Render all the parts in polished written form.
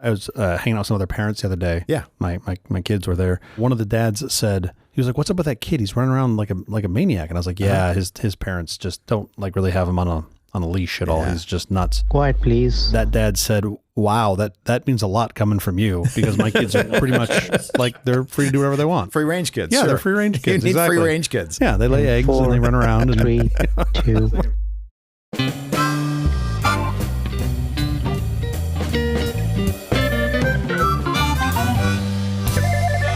I was hanging out with some other parents the other day. Yeah. My kids were there. One of the dads said, he was like, what's up with that kid? He's running around like a maniac. And I was like, yeah, his parents just don't like really have him on a leash at all. He's just nuts. Quiet, please. That dad said, wow, that means a lot coming from you, because my kids are pretty much like, they're free to do whatever they want. Free range kids. Yeah, sure. they're free range kids. You need exactly. free range kids. Yeah, they lay eggs 4, and they run around. And 3, 2.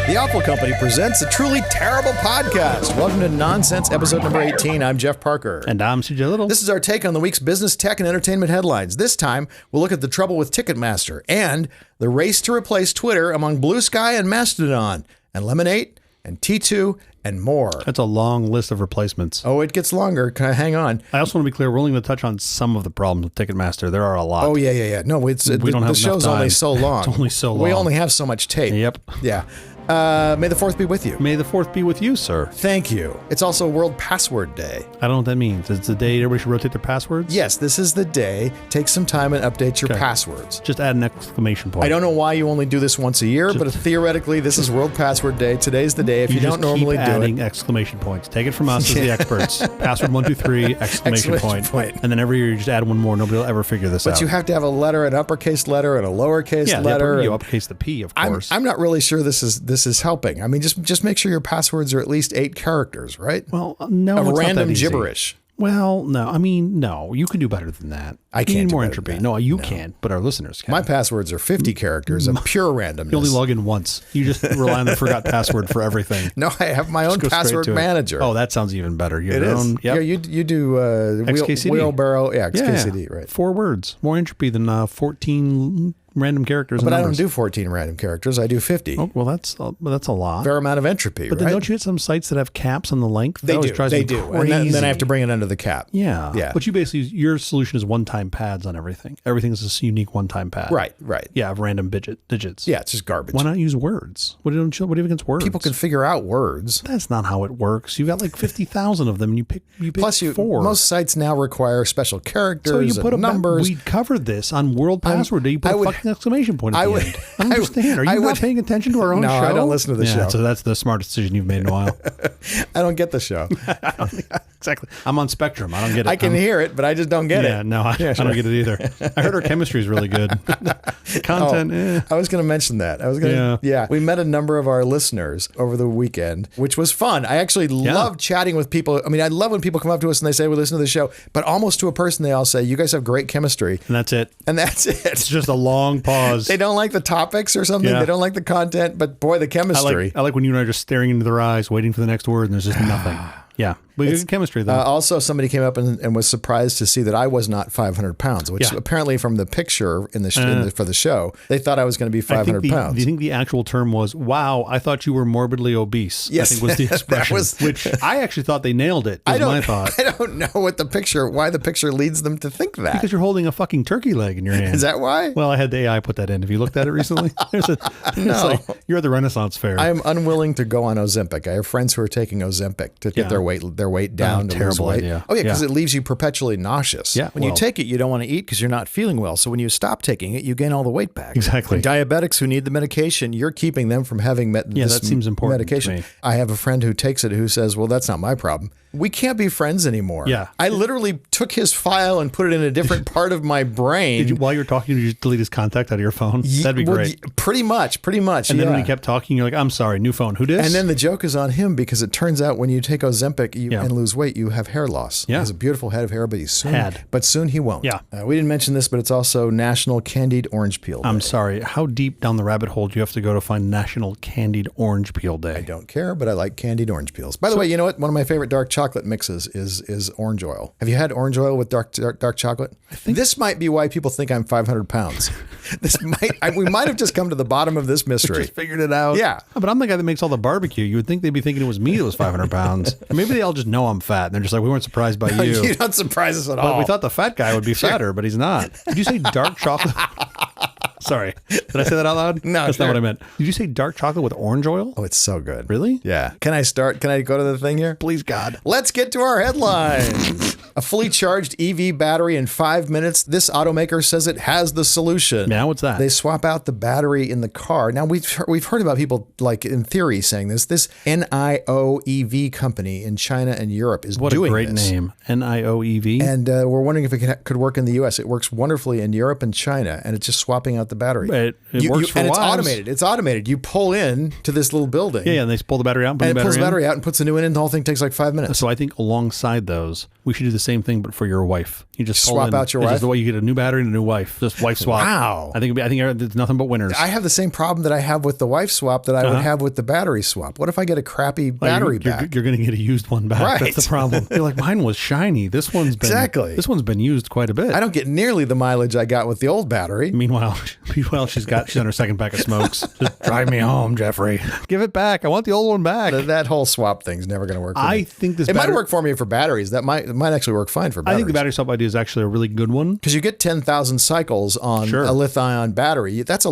The Awful Company presents a truly terrible podcast. Welcome to Nonsense, episode number 18. I'm Jeff Parker. And I'm CJ Little. This is our take on the week's business, tech, and entertainment headlines. This time, we'll look at the trouble with Ticketmaster and the race to replace Twitter among Blue Sky and Mastodon, and Lemonade, and T2, and more. That's a long list of replacements. Oh, it gets longer. Hang on. I also want to be clear, we're only going to touch on some of the problems with Ticketmaster. There are a lot. Oh, yeah. No, We don't have the enough show's time. only so long. It's only so long. We only have so much tape. Yep. Yeah. May the 4th be with you. May the 4th be with you, sir. Thank you. It's also World Password Day. I don't know what that means. It's the day everybody should rotate their passwords? Yes, this is the day. Take some time and update your Okay. passwords. Just add an exclamation point. I don't know why you only do this once a year, but theoretically, this is World Password Day. Today's the day. If you don't just keep normally do adding it, exclamation points. Take it from us as the experts. Password 123 exclamation point. And then every year you just add one more. Nobody will ever figure this out. but you have to have a letter, an uppercase letter, and a lowercase letter. You uppercase the P, of course. I'm not really sure this is helping. I mean, just make sure your passwords are at least 8 characters, right? Well, no, Of it's not random that easy. gibberish. Well, no. I mean, no. You can do better than that. I You can't need do more better entropy. than that. No, you can't, but our listeners can. My passwords are 50 characters of pure randomness. You only log in once. You just rely on the forgot password for everything. No, I have my own Go straight password to it. manager. Oh, that sounds even better. You have It your is. own. Yep. Yeah, you do XKCD. wheelbarrow. Yeah, Yeah, XKCD, right. 4 words. More entropy than 14 random characters. But and I don't numbers. do 14 random characters. I do 50. Oh, well, that's a lot. Fair amount of entropy, But right? then don't you get some sites that have caps on the length? That They always do. drives They me do. crazy. And then I have to bring it under the cap. Yeah. Yeah. But you basically, your solution is one-time pads on everything. Everything is a unique one-time pad. Right. Yeah, of random digits. Yeah, it's just garbage. Why not use words? What do you have against words? People can figure out words. That's not how it works. You got like 50,000 of them, and you pick Plus, 4. most sites now require special characters So you put and numbers. We covered this on World Password Day. You put I a would- fucking exclamation point at I the would- end. I don't understand. Are you I not would- paying attention to our own No, show? I don't listen to the show. So that's the smartest decision you've made in a while. I don't get the show. Exactly. I'm on Spectrum. I don't get it. I can hear it, but I just don't get Yeah, it. no, I don't get it either. I heard our chemistry is really good. The content, I was going to mention that. Yeah. We met a number of our listeners over the weekend, which was fun. I actually love chatting with people. I mean, I love when people come up to us and they say, we listen to the show, but almost to a person, they all say, you guys have great chemistry. And that's it. And that's It's it. just a long pause. They don't like the topics or something. Yeah. They don't like the content, but boy, the chemistry. I like when you and I are just staring into their eyes, waiting for the next word, and there's just nothing. Yeah. But good chemistry, though. Also, somebody came up and was surprised to see that I was not 500 pounds, which apparently from the picture for the show, they thought I was going to be 500 pounds. Do you think the actual term was, wow, I thought you were morbidly obese? Yes, I think was the expression, which I actually thought they nailed it, was my thought. I don't know why the picture leads them to think that. Because you're holding a fucking turkey leg in your hand. Is that why? Well, I had the AI put that in. Have you looked at it recently? It's like, you're at the Renaissance Fair. I am unwilling to go on Ozempic. I have friends who are taking Ozempic to get their weight down. To lose terrible weight. idea. Oh yeah, because it leaves you perpetually nauseous. Yeah, When you take it, you don't want to eat because you're not feeling well. So when you stop taking it, you gain all the weight back. Exactly. And diabetics who need the medication, you're keeping them from having that seems important medication. to me. I have a friend who takes it who says, well, that's not my problem. We can't be friends anymore. Yeah. I literally took his file and put it in a different part of my brain. While you were talking, did you just delete his contact out of your phone? That'd be great. Pretty much. And then when he kept talking, you're like, I'm sorry, new phone. Who dis? And then the joke is on him because it turns out when you take Ozempic and lose weight, you have hair loss. Yeah. He has a beautiful head of hair, but soon he won't. Yeah. We didn't mention this, but it's also National Candied Orange Peel Day. I'm sorry. How deep down the rabbit hole do you have to go to find National Candied Orange Peel Day? I don't care, but I like candied orange peels. By the way, you know what? One of my favorite dark chocolate mixes is orange oil. Have you had orange oil with dark chocolate? I think this might be why people think I'm 500 pounds. We might have just come to the bottom of this mystery. Just figured it out. Yeah. Oh, but I'm the guy that makes all the barbecue. You would think they'd be thinking it was me that was 500 pounds. Or maybe they all just know I'm fat. And they're just like, we weren't surprised by you. You don't surprise us at But all. we thought the fat guy would be fatter, but he's not. Did you say dark chocolate? Sorry. Did I say that out loud? No, that's sure. not what I meant. Did you say dark chocolate with orange oil? Oh, it's so good. Really? Yeah. Can I start? Can I go to the thing here? Please, God. Let's get to our headlines. A fully charged EV battery in 5 minutes. This automaker says it has the solution. Yeah, what's that? They swap out the battery in the car. Now, we've heard about people, like in theory, saying this. This NIOEV company in China and Europe is What doing a great this. name. NIOEV. And we're wondering if it could work in the U.S. It works wonderfully in Europe and China, and it's just swapping out the battery. It works for and it's wives. automated. It's automated. You pull in to this little building. Yeah, and they pull the battery out and put And the it pulls the battery battery out and puts a new one in. The whole thing takes like 5 minutes. So I think alongside those, we should do the same thing, but for your wife. You just pull Swap in, out your it's wife? just the way you get a new battery and a new wife. Just wife swap. Wow. I think it's nothing but winners. I have the same problem that I have with the wife swap that I would have with the battery swap. What if I get a crappy battery back? You're going to get a used one back. Right. That's the problem. You're like, mine was shiny. This one's been used quite a bit. I don't get nearly the mileage I got with the old battery. Meanwhile, she's on her second pack of smokes. Just drive me home, Jeffrey. Give it back. I want the old one back. That whole swap thing's never going to work for me. I think it might work for me for batteries. It might actually work fine for batteries. I think the battery swap idea is actually a really good one. Because you get 10,000 cycles on a lithium battery. That's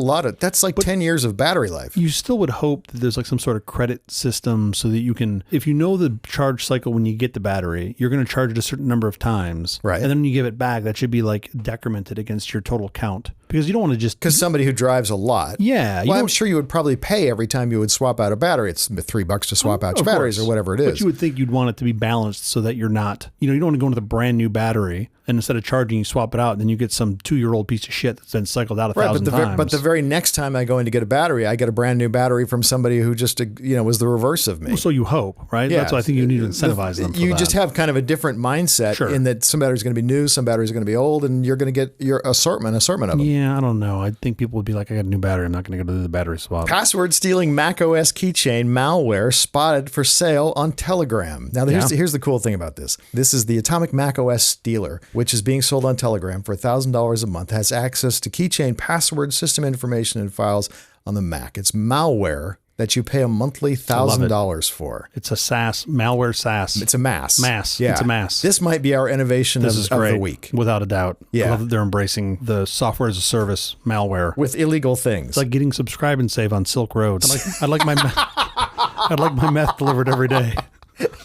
like 10 years of battery life. You still would hope that there's like some sort of credit system so that you can, if you know the charge cycle when you get the battery, you're going to charge it a certain number of times. Right. And then when you give it back, that should be like decremented against your total count. Because you don't want to just... Because somebody who drives a lot. Yeah. Well, I'm sure you would probably pay every time you would swap out a battery. It's $3 to swap out your batteries or whatever it is. But you would think you'd want it to be balanced so that you're not, you don't want to go into the brand new battery and instead of charging, you swap it out and then you get some 2-year-old piece of shit that's been cycled out 1,000 times. But the very next time I go in to get a battery, I get a brand new battery from somebody who just, was the reverse of me. Well, so you hope, right? Yeah. That's why I think you need to incentivize them for You that. just have kind of a different mindset in that some batteries are going to be new, some batteries are going to be old, and you're going to get your assortment of them. Yeah, I don't know. I think people would be like, I got a new battery. I'm not going to go to the battery swap. Password stealing macOS keychain malware spotted for sale on Telegram. Now, here's the cool thing about this. This is the Atomic macOS Stealer, which is being sold on Telegram for $1,000 a month, has access to keychain password, system information, and files on the Mac. It's malware that you pay a monthly $1,000 for. It's a SaaS, malware SaaS. It's a mass. Yeah. It's a mass. This might be our innovation of the week. Without a doubt. Yeah. I love that they're embracing the software as a service malware. With illegal things. It's like getting subscribe and save on Silk Road. I'd like my meth delivered every day.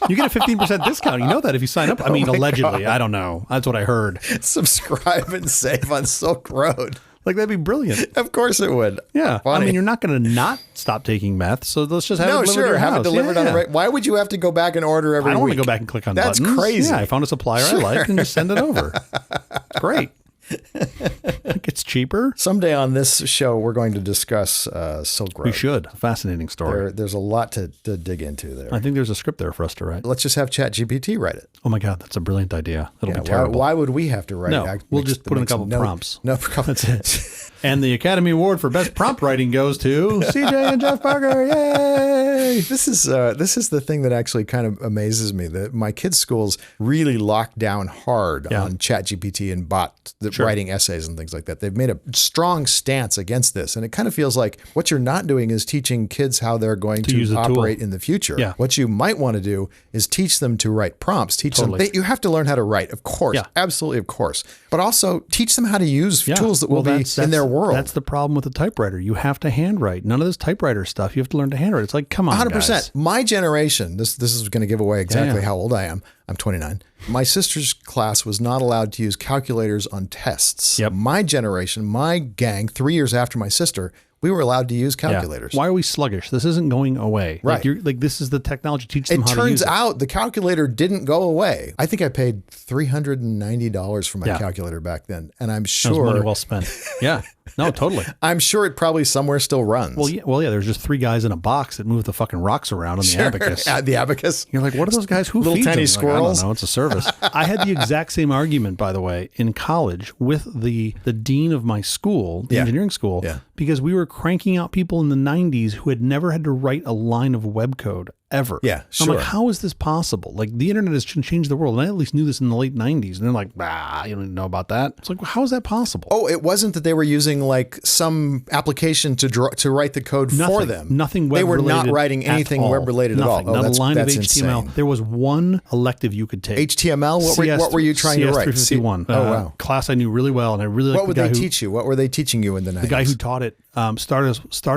You get a 15% discount. You know that if you sign up. I mean, allegedly. God. I don't know. That's what I heard. Subscribe and save on Silk Road. Like, that'd be brilliant. Of course it would. Yeah. Funny. I mean, you're not going to not stop taking meth, so let's just have it delivered to your house. Have it delivered on a Why would you have to go back and order every week? I don't want to go back and click on buttons. That's crazy. Yeah, I found a supplier I like and just send it over. It's great. It's cheaper. Someday on this show, we're going to discuss Silk Road. We should. Fascinating story. There's a lot to dig into there. I think there's a script there for us to write. Let's just have ChatGPT write it. Oh my God, that's a brilliant idea. It'll be terrible. Why would we have to write it? We'll just put in a couple prompts. No, that's it. And the Academy Award for Best Prompt Writing goes to CJ and Jeff Parker. Yay! This is the thing that actually kind of amazes me. That my kids' schools really locked down hard on ChatGPT and bot writing essays and things like that. They've made a strong stance against this, and it kind of feels like what you're not doing is teaching kids how they're going to operate in the future. Yeah. What you might want to do is teach them to write prompts. Teach them. You have to learn how to write, of course, absolutely, of course, but also teach them how to use tools that will be in their world. That's the problem with the typewriter. You have to handwrite. None of this typewriter stuff. You have to learn to handwrite. It's like, come on, 100%. Guys. My generation, this is going to give away exactly how old I am. I'm 29. My sister's class was not allowed to use calculators on tests. Yep. My generation, my gang, 3 years after my sister, we were allowed to use calculators. Why are we sluggish? This isn't going away. Right. Like this is the technology. Teach them how to use it. It turns out the calculator didn't go away. I think I paid $390 for my calculator back then. And I'm sure. That was money well spent. Yeah. No, totally. I'm sure it probably somewhere still runs. Well, yeah. There's just 3 guys in a box that move the fucking rocks around on the abacus. The abacus. You're like, what are those guys? Who little feeds tiny them? squirrels? Like, I don't know. It's a service. I had the exact same argument, by the way, in college with the dean of my school, the engineering school, because we were cranking out people in the 90s who had never had to write a line of web code ever. Yeah, I'm like, sure. how is this possible? Like, the internet has changed the world. And I at least knew this in the late 90s. And they're like, you don't know about that. It's like, well, how is that possible? Oh, it wasn't that they were using like some application to write the code for them. Nothing web They were related not writing anything web related at all. Not a line of HTML. Insane. There was one elective you could take. HTML? What were you trying to write? CS351. Oh, wow. Class I knew really well, and I really liked What would they teach you? What were they teaching you in the 90s? The guy who taught it started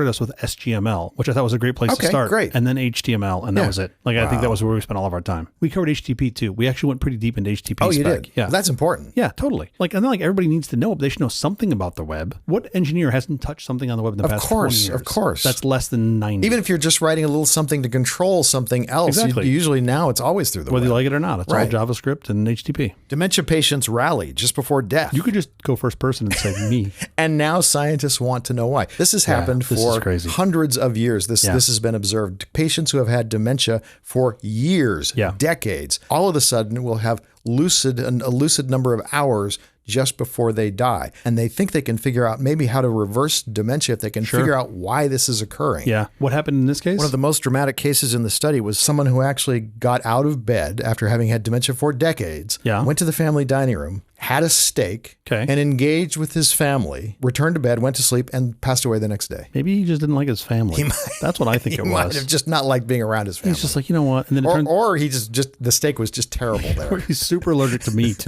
us with SGML, which I thought was a great place to start. Great. And then HTML, and that was it. Like, I think that was where we spent all of our time. We covered HTTP too. We actually went pretty deep into HTTP. Oh, you spec. did? Yeah. Well, that's important. Yeah, totally. Like, and then like everybody needs to know. They should know something about the web. What engineer hasn't touched something on the web in the past 20 years? Of course. That's less than 90. Even if you're just writing a little something to control something else, Exactly. usually now it's always through the whether web. you like it or not, it's Right. all JavaScript and HTTP. Dementia patients rally just before death. You could just go first person and say me. And now scientists want to know why. This has happened this is for crazy. hundreds of years. This has been observed. Patients who have had dementia for years, decades, all of a sudden will have a lucid number of hours just before they die. And they think they can figure out maybe how to reverse dementia if they can figure out why this is occurring. Yeah. What happened in this case? One of the most dramatic cases in the study was someone who actually got out of bed after having had dementia for decades, went to the family dining room, had a steak, and engaged with his family, returned to bed, went to sleep, and passed away the next day. Maybe he just didn't like his family. That's what I think it was. He might have just not liked being around his family. He's just like, you know what? And then or he just the steak was just terrible there. He's super allergic to meat.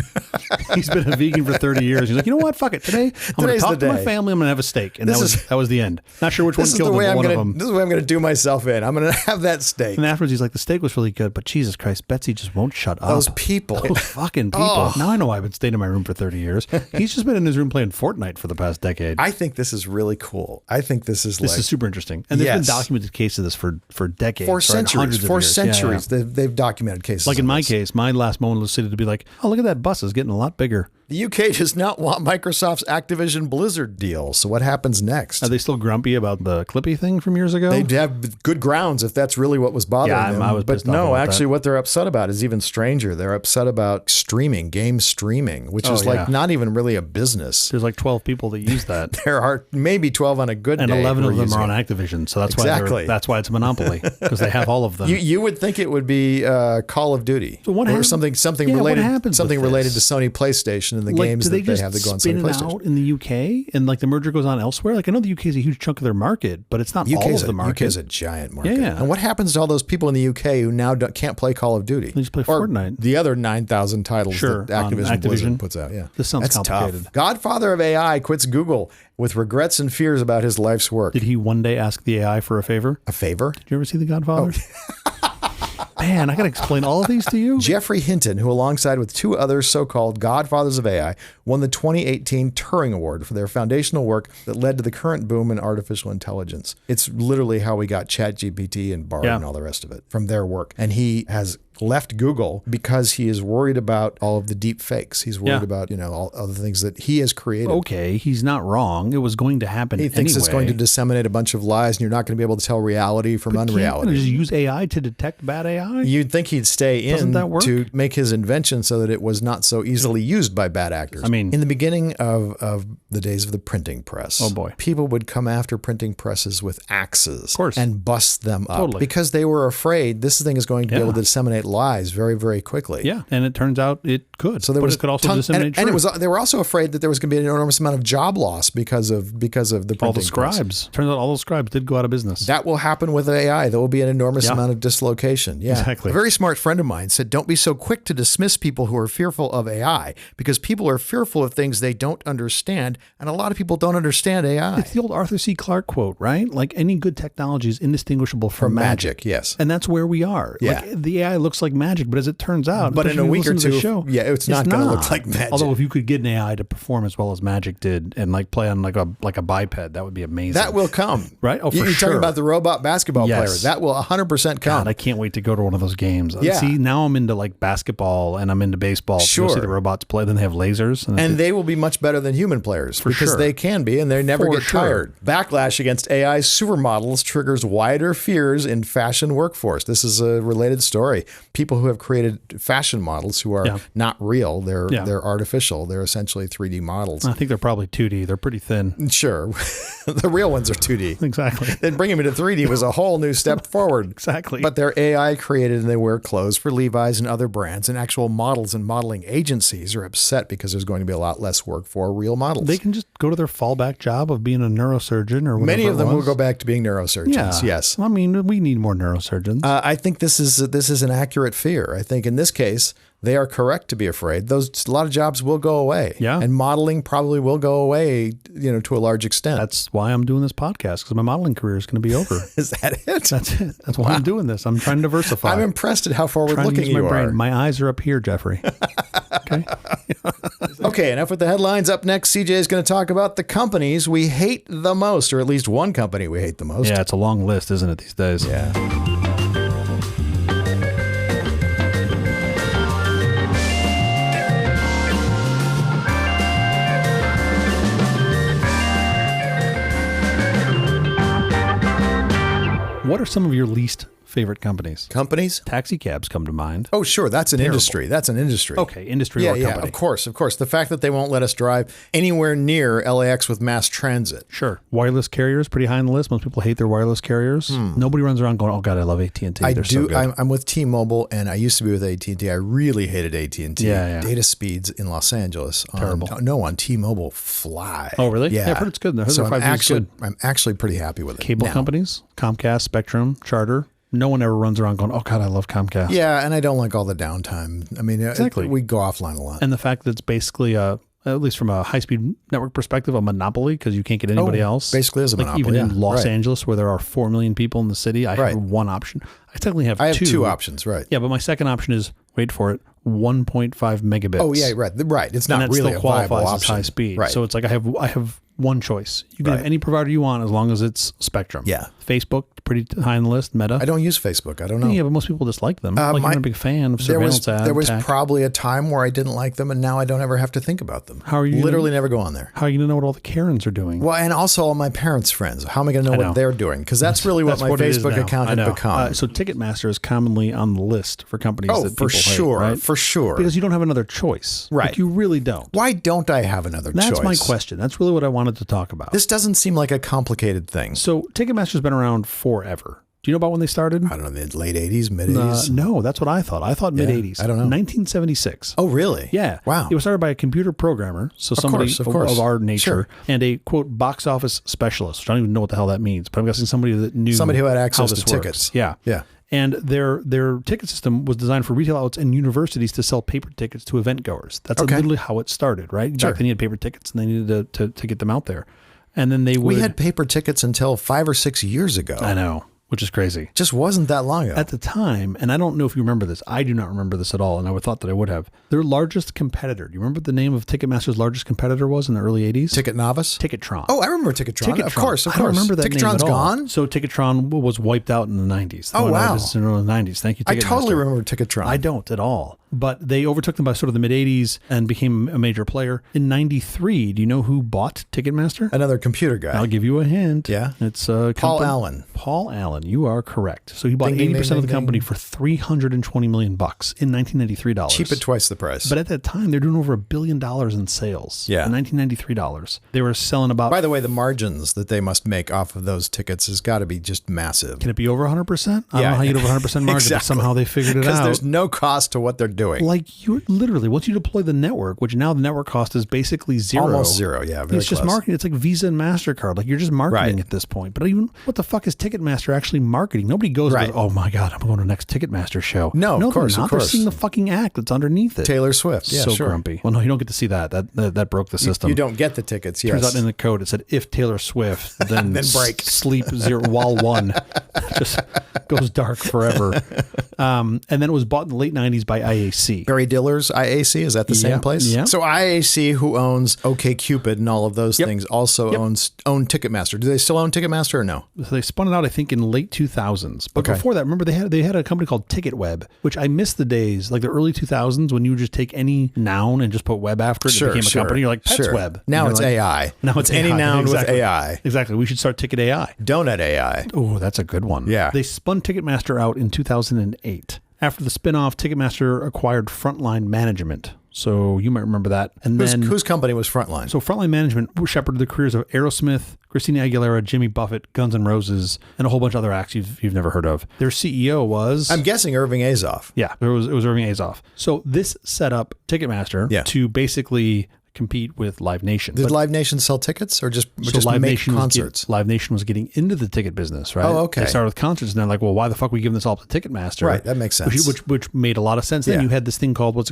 He's been a vegan for 30 years. He's like, you know what? Fuck it. Today, I'm going to talk to my family. I'm going to have a steak. And that was the end. Not sure which one killed him, but one of them. This is the way I'm going to do myself in. I'm going to have that steak. And afterwards, he's like, the steak was really good, but Jesus Christ, Betsy just won't shut up. Those people. Those fucking people. Now I know I've been staying in my room for 30 years. He's just been in his room playing Fortnite for the past decade. I think this is really cool. I think this is super interesting. And there's been documented cases of this for decades. For centuries. For centuries. Yeah. They've documented cases. Like in my case, my last moment was to be like, oh, look at that bus is getting a lot bigger. The UK does not want Microsoft's Activision Blizzard deal. So what happens next? Are they still grumpy about the Clippy thing from years ago? They have good grounds if that's really what was bothering them. I was but no, actually what they're upset about is even stranger. They're upset about streaming, game streaming, which is like not even really a business. There's like 12 people that use that. There are maybe 12 on a good day. And 11 of them are on Activision. So that's why it's a monopoly, because they have all of them. You would think it would be Call of Duty or something related to Sony PlayStation and the games that they have that go on Sony PlayStation. Out in the UK and like the merger goes on elsewhere. Like I know the UK is a huge chunk of their market, but it's not all of the market. UK is a giant market. Yeah. And what happens to all those people in the UK who now can't play Call of Duty? They just play Fortnite. The other 9,000 titles that Activision Blizzard puts out. Yeah, this sounds complicated. Tough. Godfather of AI quits Google with regrets and fears about his life's work. Did he one day ask the AI for a favor? A favor? Did you ever see The Godfather? Man, I got to explain all of these to you. Geoffrey Hinton, who alongside with two other so-called godfathers of AI, won the 2018 Turing Award for their foundational work that led to the current boom in artificial intelligence. It's literally how we got ChatGPT and Bard and all the rest of it from their work. And he has left Google because he is worried about all of the deep fakes. He's worried about, all other things that he has created. Okay, he's not wrong. It was going to happen anyway. He thinks it's going to disseminate a bunch of lies and you're not going to be able to tell reality from unreality. Just use AI to detect bad AI? You'd think he'd stay in to make his invention so that it was not so easily used by bad actors. I mean, in the beginning of the days of the printing press, people would come after printing presses with axes and bust them up because they were afraid this thing is going to be able to disseminate lies very, very quickly. Yeah, and it turns out it could. So it could also disseminate truth. And they were also afraid that there was going to be an enormous amount of job loss because of the printing all the scribes. Press. Turns out all those scribes did go out of business. That will happen with AI. There will be an enormous amount of dislocation. Yeah, exactly. A very smart friend of mine said, "Don't be so quick to dismiss people who are fearful of AI because people are fearful of things they don't understand, and a lot of people don't understand AI." It's the old Arthur C. Clarke quote, right? Like any good technology is indistinguishable from magic. Yes, and that's where we are. Yeah. Like the AI looks like magic, but as it turns out, but in a week or two, it's not going to look like magic. Although if you could get an AI to perform as well as magic did and like play on like a biped, that would be amazing. That will come, right? Oh, for You're talking about the robot basketball players. That will 100% come. God, I can't wait to go to one of those games. Yeah. See, now I'm into like basketball and I'm into baseball. Sure. To see the robots play. Then they have lasers, and they will be much better than human players because they can be, and they never get tired. Backlash against AI supermodels triggers wider fears in fashion workforce. This is a related story. people who have created fashion models who are not real. They're artificial. They're essentially 3D models. I think they're probably 2D. They're pretty thin. Sure. The real ones are 2D. Exactly. Then bringing them into 3D was a whole new step forward. Exactly. But they're AI created and they wear clothes for Levi's and other brands, and actual models and modeling agencies are upset because there's going to be a lot less work for real models. They can just go to their fallback job of being a neurosurgeon or whatever. Many of them will go back to being neurosurgeons. Yes. I mean, we need more neurosurgeons. I think this is an accurate fear. I think in this case, they are correct to be afraid. A lot of jobs will go away. Yeah. And modeling probably will go away, to a large extent. That's why I'm doing this podcast, because my modeling career is going to be over. Is that it? That's it. That's why I'm doing this. I'm trying to diversify. I'm impressed at how forward-looking you are. My eyes are up here, Jeffrey. Okay. Okay, enough with the headlines. Up next, CJ is going to talk about the companies we hate the most, or at least one company we hate the most. Yeah, it's a long list, isn't it, these days? Yeah. What are some of your least favorite companies? Companies? Taxi cabs come to mind. Oh, sure. That's an industry. That's an industry. Okay, industry or company. Of course. The fact that they won't let us drive anywhere near LAX with mass transit. Sure. Wireless carriers, pretty high on the list. Most people hate their wireless carriers. Nobody runs around going, oh, God, I love AT&T. They're so good. I'm with T-Mobile, and I used to be with AT&T. I really hated AT&T. Yeah. Data speeds in Los Angeles. Terrible. On T-Mobile fly. Oh, really? Yeah. I've heard it's good. I'm actually pretty happy with it. Cable companies, Comcast, Spectrum, Charter. No one ever runs around going, oh, God, I love Comcast. Yeah, and I don't like all the downtime. I mean, exactly. We go offline a lot. And the fact that it's basically, at least from a high-speed network perspective, a monopoly because you can't get anybody else. Basically is a monopoly. Even in Los Angeles, where there are 4 million people in the city, I have one option. I technically have two. I have two options, right. Yeah, but my second option is, wait for it, 1.5 megabits. Oh, yeah, right. It's not really a viable option. As high speed. Right. So it's like I have one choice. You can have any provider you want as long as it's Spectrum. Yeah. Facebook, pretty high on the list. Meta. I don't use Facebook. I don't know. Yeah, but most people dislike them. You're a big fan of surveillance ads. There was probably a time where I didn't like them, and now I don't ever have to think about them. How are you? Literally never go on there. How are you going to know what all the Karens are doing? Well, and also all my parents' friends. How am I going to know what they're doing? Because that's really what my Facebook account had become. So Ticketmaster is commonly on the list for companies that people hate, right? For sure. Because you don't have another choice. Right. Like you really don't. Why don't I have another choice? That's my question. That's really what I wanted to talk about. This doesn't seem like a complicated thing. So Ticketmaster's been around forever. Do you know about when they started? I don't know, the late 80s, mid 80s? No, that's what I thought. I thought mid 80s. I don't know. 1976. Oh, really? Yeah. Wow. It was started by a computer programmer, so somebody of our nature, and a, quote, box office specialist, which I don't even know what the hell that means, but I'm guessing somebody that knew somebody who had access to tickets. Yeah. Yeah. And their ticket system was designed for retail outlets and universities to sell paper tickets to event goers. That's literally how it started, right? Back then you had paper tickets, and they needed to get them out there. And then we had paper tickets until 5 or 6 years ago. I know. Which is crazy. Just wasn't that long ago. At the time, and I don't know if you remember this. I do not remember this at all, and I would thought that I would have. Their largest competitor. Do you remember what the name of Ticketmaster's largest competitor was in the early 80s? Ticket Novice? Ticketron. Oh, I remember Ticketron. Of course. I don't remember that Ticketron's name at all. gone? So Ticketron was wiped out in the 90s. Oh, wow. In the early 90s. Thank you, Ticketmaster. I totally remember Ticketron. I don't at all. But they overtook them by sort of the mid-'80s and became a major player. In 93, do you know who bought Ticketmaster? Another computer guy. I'll give you a hint. Yeah. It's Paul Allen. Paul Allen. You are correct. So he bought 80% of the company for $320 million in 1993 dollars. Cheap at twice the price. But at that time, they're doing over $1 billion in sales. Yeah. In 1993 dollars. They were selling about... By the way, the margins that they must make off of those tickets has got to be just massive. Can it be over 100%? I don't know how you get over 100% margin, but somehow they figured it out. Because there's no cost to what they're doing. Like you literally, once you deploy the network, which now the network cost is basically zero. Almost zero, yeah. Very It's just marketing. It's like Visa and MasterCard. Like you're just marketing at this point. But even what the fuck is Ticketmaster actually marketing? Nobody goes, and goes, oh my God, I'm going to the next Ticketmaster show. No, of course. They're seeing the fucking act that's underneath it. Taylor Swift. Yeah, so grumpy. Well, no, you don't get to see that. That broke the system. You don't get the tickets, yes. Turns out in the code it said, if Taylor Swift, then, break. Sleep zero, wall one. Just goes dark forever. And then it was bought in the late 90s by IAC. Barry Diller's IAC, is that the same place? Yeah. So IAC, who owns OkCupid and all of those things, also own Ticketmaster. Do they still own Ticketmaster or no? So they spun it out, I think, in late 2000s. But before that, remember they had a company called TicketWeb, which I miss the days, like the early 2000s, when you would just take any noun and just put web after it. It became a company. You're like, PetsWeb. Now it's AI. Now it's any AI. noun with AI. Exactly. We should start Ticket AI. Donut AI. Oh, that's a good one. Yeah. They spun Ticketmaster out in 2008. After the spinoff, Ticketmaster acquired Frontline Management. So you might remember that. And whose company was Frontline? So Frontline Management shepherded the careers of Aerosmith, Christina Aguilera, Jimmy Buffett, Guns N' Roses, and a whole bunch of other acts you've never heard of. Their CEO was... I'm guessing Irving Azoff. Yeah, it was Irving Azoff. So this set up Ticketmaster to basically compete with Live Nation. Did Live Nation sell tickets or just Live make Nation concerts? Live Nation was getting into the ticket business, right? Oh, okay. They started with concerts and they're like, well, why the fuck are we giving this all to Ticketmaster? Right, that makes sense. Which made a lot of sense. Then you had this thing called,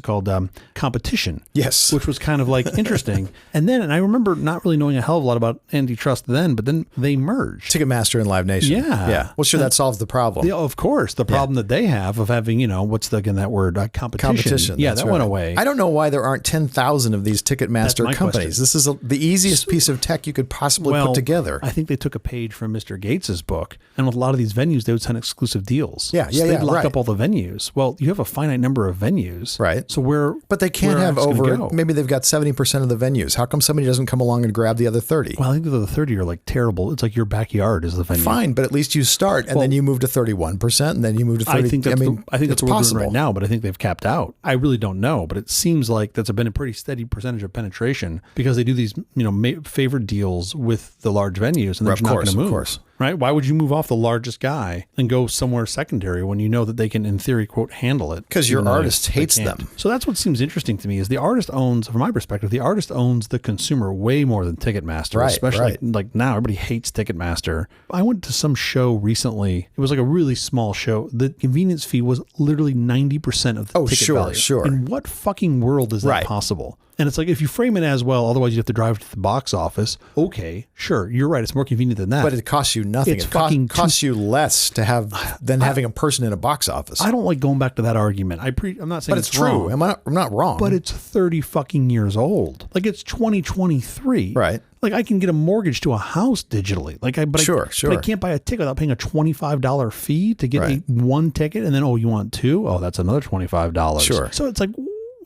competition. Yes. Which was kind of like interesting. And I remember not really knowing a hell of a lot about antitrust then, but then they merged. Ticketmaster and Live Nation. Yeah. Yeah. Well, sure, that solves the problem. Yeah, of course. The problem that they have of having, that word? Competition. Yeah, that went away. I don't know why there aren't 10,000 of these Ticketmaster companies. This is the easiest piece of tech you could possibly put together. I think they took a page from Mr. Gates's book, and with a lot of these venues, they would sign exclusive deals. They'd lock up all the venues. Well, you have a finite number of venues, right? So but they can't have maybe they've got 70% of the venues. How come somebody doesn't come along and grab the other 30? Well, I think the other 30 are like terrible. It's like your backyard is the venue. Fine, but at least you start, and then you move to 31%, and then you move to 30%. I think that's what we're doing right now, but I think they've capped out. I really don't know, but it seems like that's been a pretty steady percentage of penetration because they do these favored deals with the large venues, and they're just not going to move. Of course. Right? Why would you move off the largest guy and go somewhere secondary when you know that they can, in theory, quote, handle it? Because your artist hates them. So that's what seems interesting to me is the artist owns, from my perspective, the artist owns the consumer way more than Ticketmaster. Right, especially like now, everybody hates Ticketmaster. I went to some show recently. It was like a really small show. The convenience fee was literally 90% of the ticket value. Sure. In what fucking world is that possible? And it's like, if you frame it as, well, otherwise you have to drive to the box office. Okay, sure, you're right. It's more convenient than that. But it costs you nothing. It costs you less to have than having a person in a box office. I don't like going back to that argument. I'm not saying it's true. Wrong. I'm not wrong. But it's 30 fucking years old. Like, it's 2023. Right. Like, I can get a mortgage to a house digitally. But I can't buy a ticket without paying a $25 fee to get one ticket. And then, you want two? Oh, that's another $25. Sure. So it's like,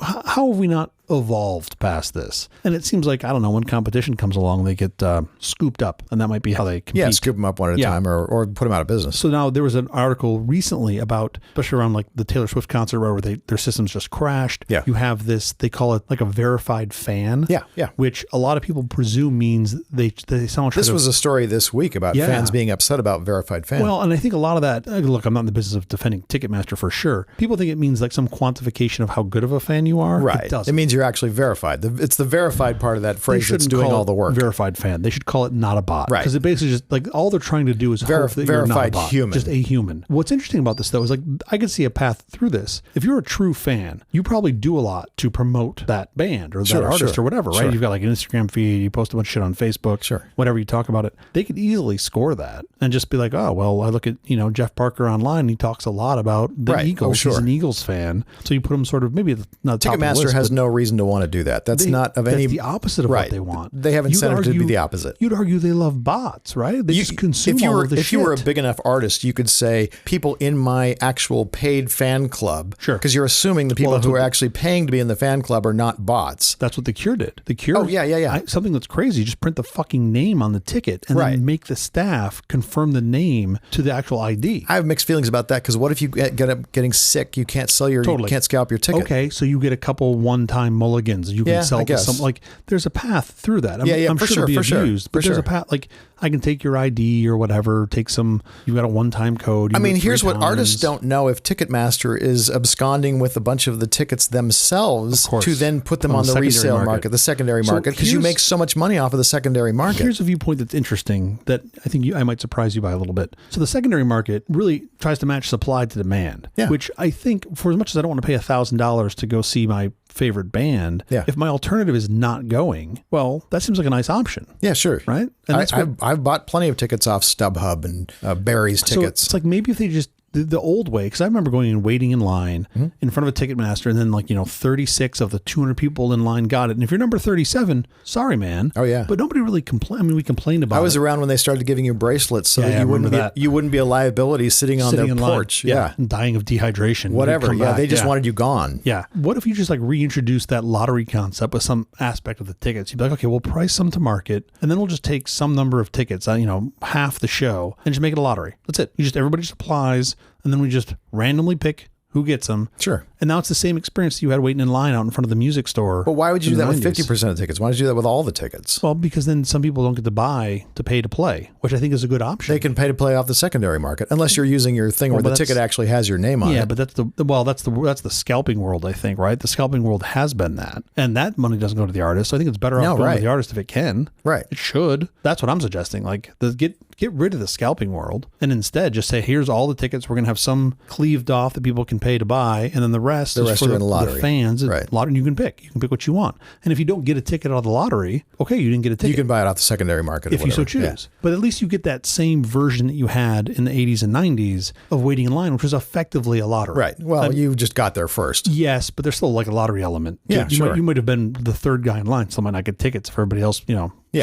how have we not evolved past this? And it seems like, I don't know, when competition comes along, they get scooped up, and that might be how they compete. Yeah, scoop them up one at a time or put them out of business. So now there was an article recently about, especially around like the Taylor Swift concert where their systems just crashed. Yeah. You have this, they call it like a verified fan. Yeah, yeah. Which a lot of people presume means someone This was a story this week about fans being upset about verified fan. Well, and I think a lot of that, look, I'm not in the business of defending Ticketmaster for sure. People think it means like some quantification of how good of a fan you are. Right. It means you're actually verified. It's the verified part of that phrase that's doing all the work. Verified fan. They should call it not a bot. Right. Because it basically just like all they're trying to do is hope that you're not a bot. Human. Just a human. What's interesting about this though is like I could see a path through this. If you're a true fan, you probably do a lot to promote that band or that artist or whatever, right? You've got like an Instagram feed, you post a bunch of shit on Facebook, whatever you talk about it. They could easily score that and just be like, oh, well, I look at, Jeff Parker online and he talks a lot about the Eagles. He's an Eagles fan. So you put him sort of maybe not top of the list. Ticketmaster has no reason to want to do that. That's not of any... That's the opposite of what they want. They have incentive to be the opposite. You'd argue they love bots, right? They just consume all of the shit. If you were a big enough artist, you could say people in my actual paid fan club. Sure. Because you're assuming the people who are actually paying to be in the fan club are not bots. That's what The Cure did. The Cure... Oh, yeah. Something that's crazy. You just print the fucking name on the ticket and then make the staff confirm the name to the actual ID. I have mixed feelings about that because what if you get up getting sick? You can't sell you can't scalp your ticket. Okay, so you get a couple one-time mulligans. You can sell to some, like, there's a path through that. I'm sure it'll be abused, but there's a path, like, I can take your ID or whatever, you've got a one-time code. I mean, here's what artists don't know. If Ticketmaster is absconding with a bunch of the tickets themselves to then put them on the resale market, the secondary market, because you make so much money off of the secondary market. Here's a viewpoint that's interesting that I think I might surprise you by a little bit. So the secondary market really tries to match supply to demand, which I think, for as much as I don't want to pay $1,000 to go see my favorite band, if my alternative is not going, well, that seems like a nice option. Yeah, sure. Right? And I've bought plenty of tickets off StubHub and Barry's tickets. So it's like maybe if they just the old way, because I remember going and waiting in line in front of a Ticketmaster, and then 36 of the 200 people in line got it. And if you're number 37, sorry, man. Oh yeah. But nobody really complained. I mean, we complained about it. I was around when they started giving you bracelets so that you wouldn't be a liability sitting on their porch. Yeah. And dying of dehydration. Whatever. Yeah. They just wanted you gone. Yeah. What if you just reintroduce that lottery concept with some aspect of the tickets? You'd be like, okay, we'll price some to market, and then we'll just take some number of tickets, half the show, and just make it a lottery. That's it. Everybody just applies. And then we just randomly pick who gets them. Sure. And now it's the same experience you had waiting in line out in front of the music store. But why would you do that with 50% of tickets? Why don't you do that with all the tickets? Well, because then some people don't get to buy to pay to play, which I think is a good option. They can pay to play off the secondary market, unless you're using your thing where the ticket actually has your name on it. Yeah, but that's the scalping world, I think, right? The scalping world has been that. And that money doesn't go to the artist. So I think it's better off going to the artist if it can. Right. It should. That's what I'm suggesting. Like, get rid of the scalping world and instead just say, here's all the tickets. We're going to have some cleaved off that people can pay to buy. And then the rest is for the fans. Right. Lottery, you can pick. You can pick what you want. And if you don't get a ticket out of the lottery, okay, you didn't get a ticket. You can buy it off the secondary market if you so choose. Yeah. But at least you get that same version that you had in the 80s and 90s of waiting in line, which was effectively a lottery. Right. Well, you just got there first. Yes, but there's still like a lottery element. Yeah, you might have been the third guy in line. Someone might not get tickets if everybody else,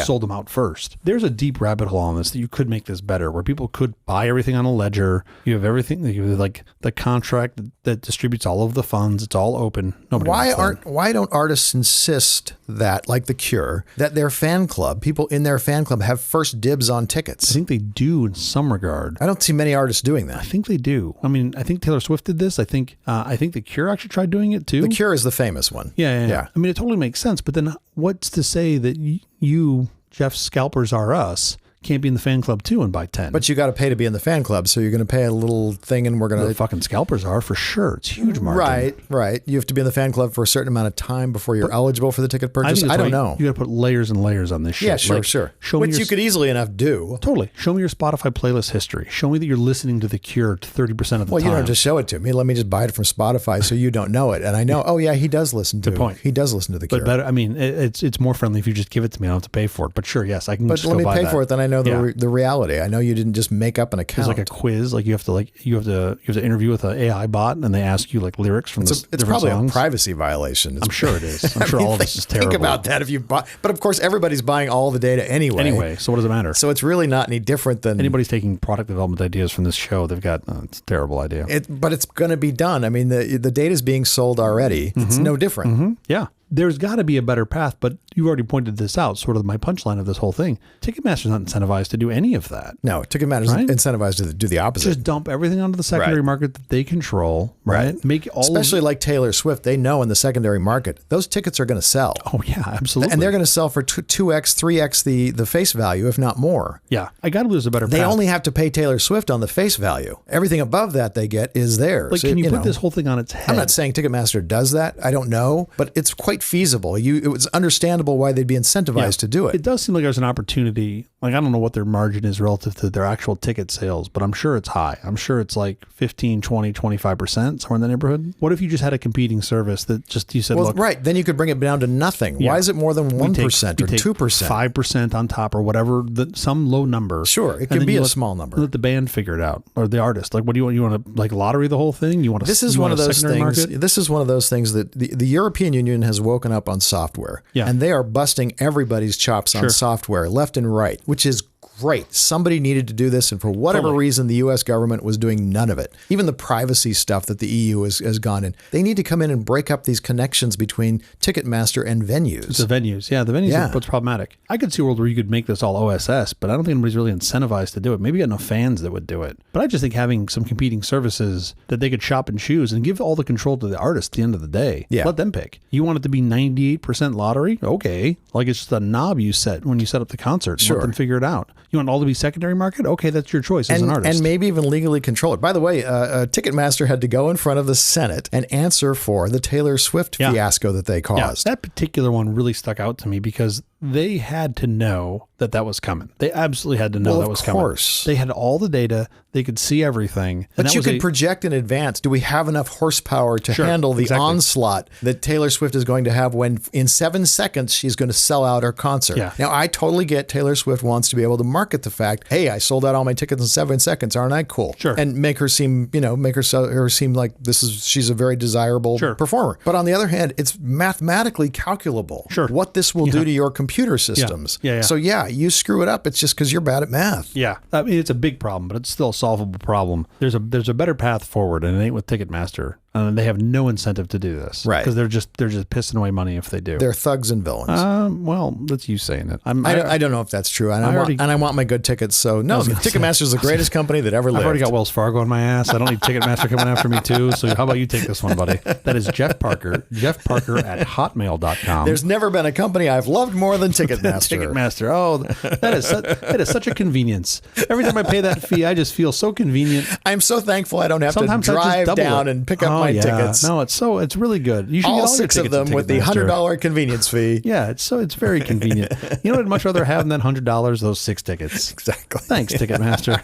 sold them out first. There's a deep rabbit hole on this that you could make this better, where people could buy everything on a ledger. You have everything, you have like the contract that distributes all of the funds. It's all open. Why don't artists insist that, like The Cure, that their fan club, people in their fan club have first dibs on tickets? I think they do in some regard. I don't see many artists doing that. I think they do. I mean, I think Taylor Swift did this. I think The Cure actually tried doing it too. The Cure is the famous one. Yeah. I mean, it totally makes sense. But then what's to say that you, Jeff Scalpers R Us, can't be in the fan club too and buy 10. But you got to pay to be in the fan club. So you're going to pay a little thing and we're going to... The fucking scalpers are for sure. It's huge margin. Right. You have to be in the fan club for a certain amount of time before you're eligible for the ticket purchase. I don't know. You got to put layers and layers on this shit. Yeah, sure. Which you could easily enough do. Totally. Show me your Spotify playlist history. Show me that you're listening to The Cure 30% of the time. Well, you don't have to show it to me. Let me just buy it from Spotify so you don't know it. And I know, he does listen to it. Good point. He does listen to The Cure. But better, I mean, it's more friendly if you just give it to me. I don't have to pay for it. But sure, yes, I can just go buy that. But let me pay for it, then I know the reality. I know you didn't just make up an account. There's like a quiz, like you have to interview with an AI bot, and they ask you like lyrics from the different songs. It's probably a privacy violation. I'm sure it is. I'm sure all of this is terrible. Think about that if you buy, but of course everybody's buying all the data anyway. So what does it matter? So it's really not any different than anybody's taking product development ideas from this show. They've got it's a terrible idea. But it's going to be done. I mean, the data is being sold already. It's no different. Yeah. There's got to be a better path, but you already pointed this out, sort of my punchline of this whole thing. Ticketmaster's not incentivized to do any of that. No, Ticketmaster's incentivized to do the opposite. Just dump everything onto the secondary market that they control, right? Especially like Taylor Swift, they know in the secondary market, those tickets are going to sell. Oh, yeah, absolutely. And they're going to sell for 2x, 3x the face value, if not more. Yeah, I got to lose a better path. They only have to pay Taylor Swift on the face value. Everything above that they get is theirs. Like, can you put this whole thing on its head? I'm not saying Ticketmaster does that. I don't know, but it's quite feasible. It was understandable why they'd be incentivized to do it. It does seem like there's an opportunity. Like, I don't know what their margin is relative to their actual ticket sales, but I'm sure it's high. I'm sure it's like 15, 20, 25%, somewhere in the neighborhood. What if you just had a competing service that just, you said, look. Right. Then you could bring it down to nothing. Why is it more than 1% or 2%? 5% on top or whatever, some low number. Sure. It can be a small number. Let the band figure it out, or the artist. Like, what do you want? You want to like lottery the whole thing? You want to? This is one of those things. This is one of those things that the European Union has woken up on software. Yeah. And they are busting everybody's chops on software left and right, which is great. Somebody needed to do this, and for whatever reason, the U.S. government was doing none of it. Even the privacy stuff that the EU has gone in. They need to come in and break up these connections between Ticketmaster and venues. The venues. Yeah, the venues are what's problematic. I could see a world where you could make this all OSS, but I don't think anybody's really incentivized to do it. Maybe you got enough fans that would do it. But I just think having some competing services that they could shop and choose and give all the control to the artist at the end of the day. Yeah. Let them pick. You want it to be 98% lottery? Okay. Like it's just a knob you set when you set up the concert. Let them figure it out. You want all to be secondary market? Okay, that's your choice as an artist. And maybe even legally control it. By the way, Ticketmaster had to go in front of the Senate and answer for the Taylor Swift fiasco that they caused. Yeah, that particular one really stuck out to me because they had to know that was coming. They absolutely had to know that was coming. Of course. They had all the data. They could see everything. But you can project in advance. Do we have enough horsepower to handle the onslaught that Taylor Swift is going to have when in 7 seconds she's going to sell out her concert? Yeah. Now, I totally get Taylor Swift wants to be able to market the fact, hey, I sold out all my tickets in 7 seconds. Aren't I cool? Sure. And make her seem, make her seem like she's a very desirable performer. But on the other hand, it's mathematically calculable what this will do to your computer systems. So you screw it up. It's just because you're bad at math. Yeah. I mean, it's a big problem, but it's still a solvable problem. There's a better path forward, and it ain't with Ticketmaster. They have no incentive to do this. Right. Because they're just pissing away money if they do. They're thugs and villains. Well, that's you saying it. I don't know if that's true. And I want my good tickets. So no, Ticketmaster is the greatest company that ever lived. I've already got Wells Fargo on my ass. I don't need Ticketmaster coming after me too. So how about you take this one, buddy? That is Jeff Parker at hotmail.com. There's never been a company I've loved more than Ticketmaster. Ticketmaster. Oh, that is such a convenience. Every time I pay that fee, I just feel so convenient. I'm so thankful I don't have to drive down and pick up my tickets. No, it's really good. You should all get all 6 of them with the $100 convenience fee. Yeah, it's very convenient. You know what I'd much rather have than $100? Those 6 tickets. Exactly. Thanks, Ticketmaster.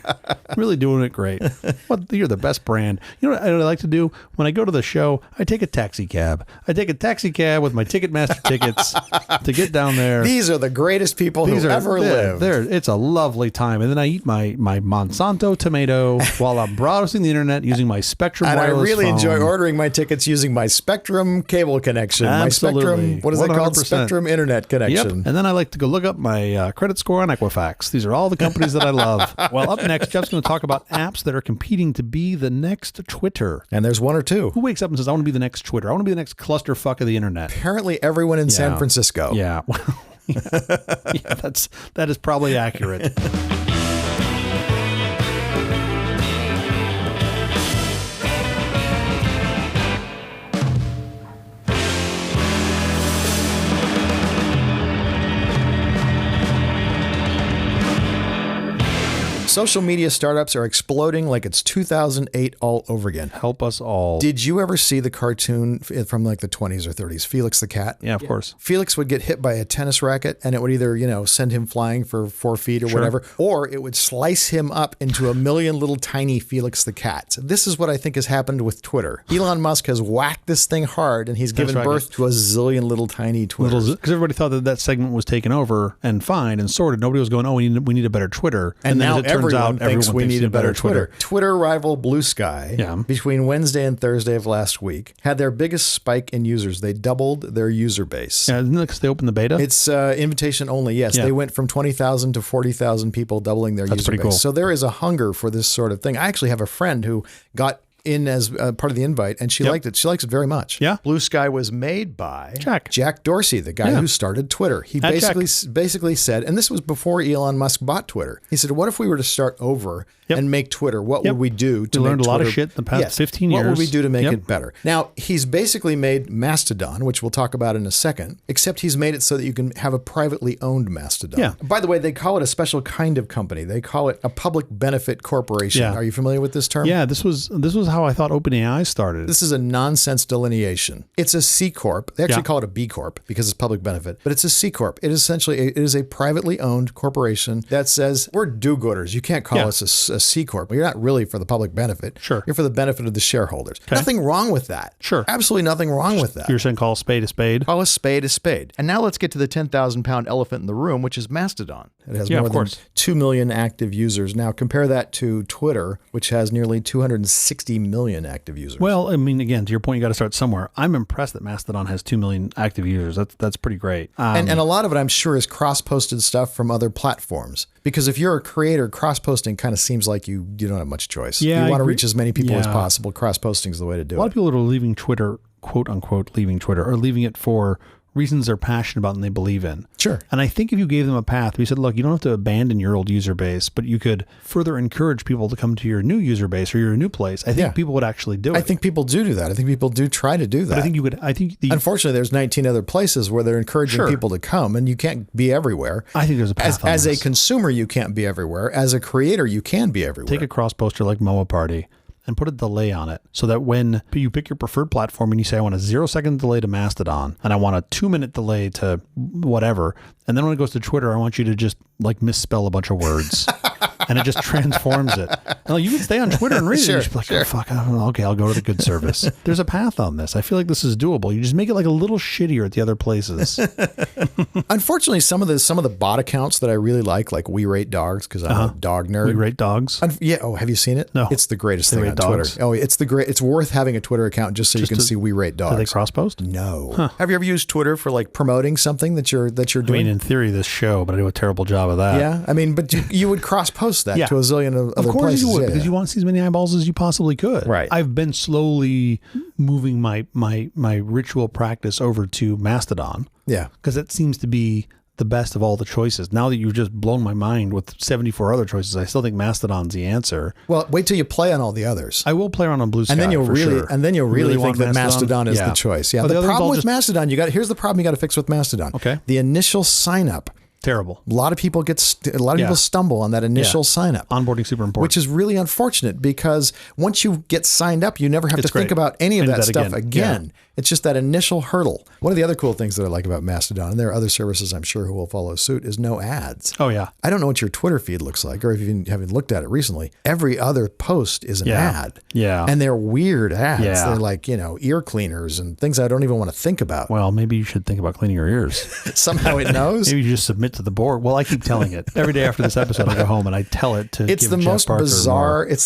Really doing it great. Well, you're the best brand. You know what I like to do? When I go to the show, I take a taxi cab. I take a taxi cab with my Ticketmaster tickets to get down there. These are the greatest people who ever lived. It's a lovely time. And then I eat my Monsanto tomato while I'm browsing the internet using my Spectrum wireless phone. And I really enjoy ordering my tickets using my Spectrum cable connection. Absolutely. My Spectrum, what is it called? Spectrum internet connection. Yep. And then I like to go look up my credit score on Equifax. These are all the companies that I love. Well, up next, Jeff's going to talk about apps that are competing to be the next Twitter. And there's one or two. Who wakes up and says, I want to be the next Twitter. I want to be the next clusterfuck of the internet. Apparently everyone in San Francisco. Yeah. That is probably accurate. Social media startups are exploding like it's 2008 all over again. Help us all. Did you ever see the cartoon from like the 20s or 30s, Felix the Cat? Yeah, of course. Felix would get hit by a tennis racket and it would either, send him flying for 4 feet or whatever, or it would slice him up into a million little tiny Felix the Cats. This is what I think has happened with Twitter. Elon Musk has whacked this thing hard and he's given birth to a zillion little tiny Twitters. Because everybody thought that segment was taken over and fine and sorted. Nobody was going, oh, we need a better Twitter. And now everyone thinks we need a better Twitter. Twitter rival Blue Sky, between Wednesday and Thursday of last week, had their biggest spike in users. They doubled their user base. Yeah, isn't it because they opened the beta? It's invitation only, yes. Yeah. They went from 20,000 to 40,000 people doubling their user base. Cool. So there is a hunger for this sort of thing. I actually have a friend who got in as part of the invite, and she liked it. She likes it very much. Yeah. Blue Sky was made by Jack Dorsey, the guy who started Twitter. He basically said, and this was before Elon Musk bought Twitter. He said, what if we were to start over and make Twitter? What would we do to make Twitter? We learned a lot of shit in the past 15 years. What would we do to make it better? Now, he's basically made Mastodon, which we'll talk about in a second, except he's made it so that you can have a privately owned Mastodon. Yeah. By the way, they call it a special kind of company. They call it a public benefit corporation. Yeah. Are you familiar with this term? Yeah, this was how I thought OpenAI started. This is a nonsense delineation. It's a C Corp. They actually call it a B Corp because it's public benefit, but it's a C Corp. It is essentially a privately owned corporation that says we're do-gooders. You can't call us a C Corp. You're not really for the public benefit. Sure. You're for the benefit of the shareholders. Okay. Nothing wrong with that. Sure. Absolutely nothing wrong with that. You're saying call a spade a spade? Call a spade a spade. And now let's get to the 10,000-pound elephant in the room, which is Mastodon. It has more than 2 million active users. Now compare that to Twitter, which has nearly 260 million active users. Well, I mean, again, to your point, you got to start somewhere. I'm impressed that Mastodon has 2 million active users. That's pretty great. And a lot of it, I'm sure, is cross-posted stuff from other platforms. Because if you're a creator, cross-posting kind of seems like you don't have much choice. Yeah, you want to reach as many people as possible. Cross-posting is the way to do it. A lot of people that are leaving Twitter, quote unquote, leaving Twitter, are leaving it for reasons they're passionate about and they believe in. Sure. And I think if you gave them a path, we said, look, you don't have to abandon your old user base, but you could further encourage people to come to your new user base or your new place. I think people would actually do it. I think people do that. I think people do try to do that. But I think you could, unfortunately, there's 19 other places where they're encouraging people to come and you can't be everywhere. I think there's a path As a consumer, you can't be everywhere. As a creator, you can be everywhere. Take a cross poster like Moa Party and put a delay on it so that when you pick your preferred platform and you say, I want a 0-second delay to Mastodon and I want a 2-minute delay to whatever. And then when it goes to Twitter, I want you to just like misspell a bunch of words and it just transforms it. Now, you can stay on Twitter and read it. And you're like, oh, fuck. Okay, I'll go to the good service. There's a path on this. I feel like this is doable. You just make it like a little shittier at the other places. Unfortunately, some of the bot accounts that I really like We Rate Dogs, because I'm a dog nerd. We Rate Dogs? Yeah. Oh, have you seen it? No. It's the greatest thing on Twitter. Oh, it's worth having a Twitter account just so you can see We Rate Dogs. Do they cross post? No. Huh. Have you ever used Twitter for like promoting something that you're doing? I mean, in theory, this show, but I do a terrible job job of that. Yeah. I mean, but you would cross-post that to a zillion other places. Of course you would, because you want to see as many eyeballs as you possibly could. Right. I've been slowly moving my ritual practice over to Mastodon. Yeah. Because it seems to be the best of all the choices. Now that you've just blown my mind with 74 other choices, I still think Mastodon's the answer. Well, wait till you play on all the others. I will play around on Blue Sky, and then you'll really think that Mastodon is the choice. Yeah. The problem with Mastodon, here's the problem you got to fix with Mastodon. Okay. The initial sign up. Terrible. A lot of people people stumble on that initial sign up. Onboarding super important. Which is really unfortunate, because once you get signed up, you never have to think about any of that stuff again. Yeah. It's just that initial hurdle. One of the other cool things that I like about Mastodon, and there are other services I'm sure who will follow suit, is no ads. Oh, yeah. I don't know what your Twitter feed looks like, or if you haven't looked at it recently. Every other post is an ad. Yeah. And they're weird ads. Yeah. They're like, ear cleaners and things I don't even want to think about. Well, maybe you should think about cleaning your ears. Somehow it knows. Maybe you just submit to the board. Well, I keep telling it. Every day after this episode, I go home and I tell it to It's the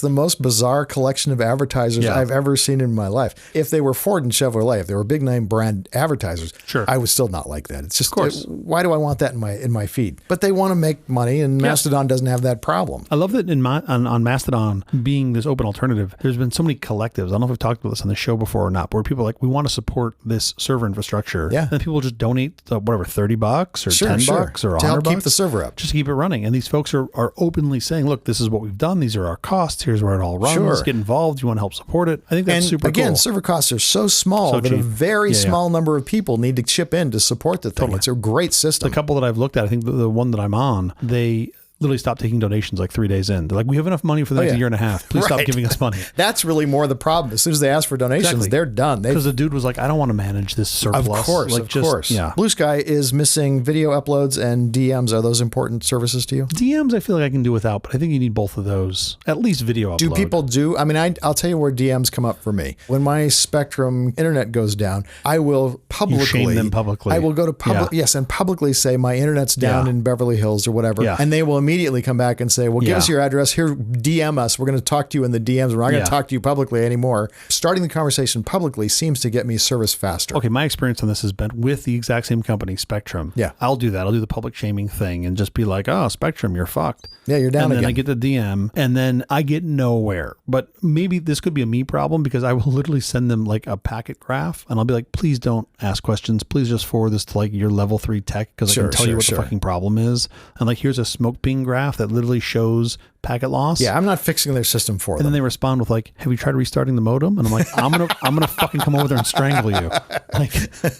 most bizarre collection of advertisers I've ever seen in my life. If they were Ford and Chevrolet, if they were big name brand advertisers, sure, I would still not like that. It's just, why do I want that in my feed? But they want to make money, and Mastodon doesn't have that problem. I love that on Mastodon being this open alternative, there's been so many collectives. I don't know if I've talked about this on the show before or not, but where people are like, we want to support this server infrastructure. Yeah. And people just donate whatever, $30 or $10 or $100 to help keep the server up. Just to keep it running. And these folks are openly saying, look, this is what we've done. These are our costs. Here's where it all runs. Sure. Get involved. You want to help support it. I think that's super cool. Again, server costs are so small that a very small number of people need to chip in to support the thing. Totally. It's a great system. The couple that I've looked at, I think the one that I'm on, they literally stopped taking donations like 3 days in. They're like, we have enough money for the next year and a half. Please stop giving us money. That's really more the problem. As soon as they ask for donations, they're done. Because the dude was like, I don't want to manage this surplus. Of course. Yeah. Blue Sky is missing video uploads and DMs. Are those important services to you? DMs, I feel like I can do without, but I think you need both of those. At least video upload. Do people do? I mean, I'll tell you where DMs come up for me. When my Spectrum internet goes down, I will publicly shame them publicly. I will go to and publicly say my internet's down in Beverly Hills or whatever, and they will immediately come back and say, well, give us your address here, DM us. We're going to talk to you in the DMs. We're not going to talk to you publicly anymore. Starting the conversation publicly seems to get me service faster. Okay, my experience on this has been with the exact same company, Spectrum. Yeah. I'll do that. I'll do the public shaming thing and just be like, oh, Spectrum, you're fucked. Yeah, you're down again. And then I get the DM and then I get nowhere. But maybe this could be a me problem, because I will literally send them like a packet graph and I'll be like, please don't ask questions. Please just forward this to like your level 3 tech, because I can tell you what the fucking problem is. And like, here's a smoke ping graph that literally shows packet loss. Yeah, I'm not fixing their system for them. And then they respond with like, have you tried restarting the modem? And I'm like, I'm gonna fucking come over there and strangle you. Like,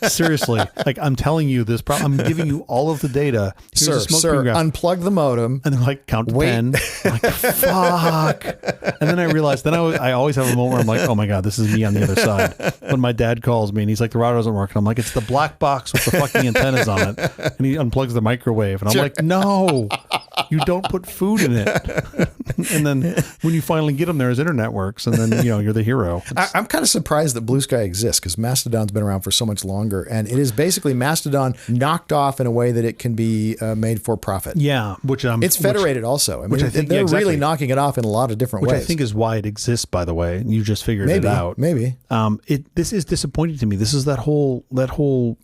seriously, like, I'm telling you this problem. I'm giving you all of the data. Here's sir, unplug the modem. And they're like, count to 10. I'm like, fuck. And then I realized, I always have a moment where I'm like, oh my God, this is me on the other side. When my dad calls me and he's like, the router doesn't work. And I'm like, it's the black box with the fucking antennas on it. And he unplugs the microwave. And I'm like, no, you don't put food in it. And then when you finally get them there, his internet works, and then you're the hero. I'm kind of surprised that Blue Sky exists, because Mastodon's been around for so much longer, and it is basically Mastodon knocked off in a way that it can be made for profit. Yeah, it's federated also. I mean, they're really knocking it off in a lot of different ways. Which I think is why it exists. By the way, you just figured it out. Maybe. This is disappointing to me. This is that whole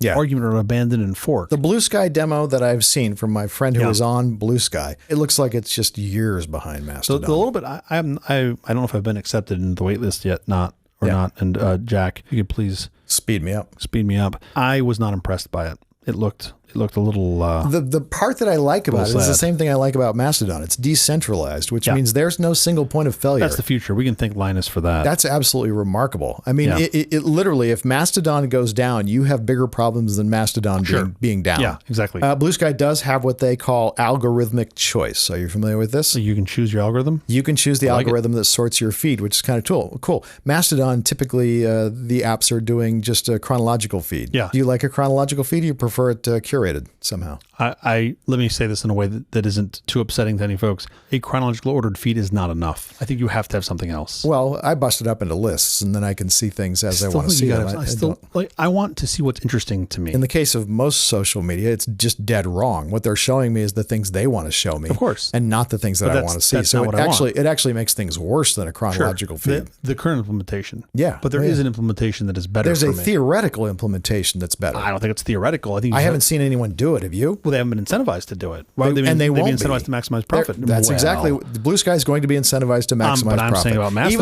argument around abandon and fork. The Blue Sky demo that I've seen from my friend who is on Blue Sky, it looks like it's just years behind Mastodon. So a little bit, I don't know if I've been accepted into the wait list yet, not. And Jack, if you could please speed me up. I was not impressed by it. It looked a little... The part that I like about it is the same thing I like about Mastodon. It's decentralized, which means there's no single point of failure. That's the future. We can thank Linus for that. That's absolutely remarkable. I mean, it literally, if Mastodon goes down, you have bigger problems than Mastodon being down. Yeah, exactly. Blue Sky does have what they call algorithmic choice. Are you familiar with this? So you can choose your algorithm? You can choose the algorithm that sorts your feed, which is kind of cool. Mastodon, typically the apps are doing just a chronological feed. Yeah. Do you like a chronological feed, or you prefer it curated somehow? Let me say this in a way that isn't too upsetting to any folks. A chronological ordered feed is not enough. I think you have to have something else. Well, I bust it up into lists, and then I can see things as I want to see them. I want to see what's interesting to me. In the case of most social media, it's just dead wrong. What they're showing me is the things they want to show me, of course, and not the things that I want to see. So it actually makes things worse than a chronological feed. The current implementation, but there is an implementation that is better. There's a theoretical implementation that's better. I don't think it's theoretical. I I haven't seen anyone do it. Have you? Well, they haven't been incentivized to do it. Why would they won't be be incentivized to maximize profit? That's exactly the Blue Sky is going to be incentivized to maximize but I'm profit. saying about Mastodon,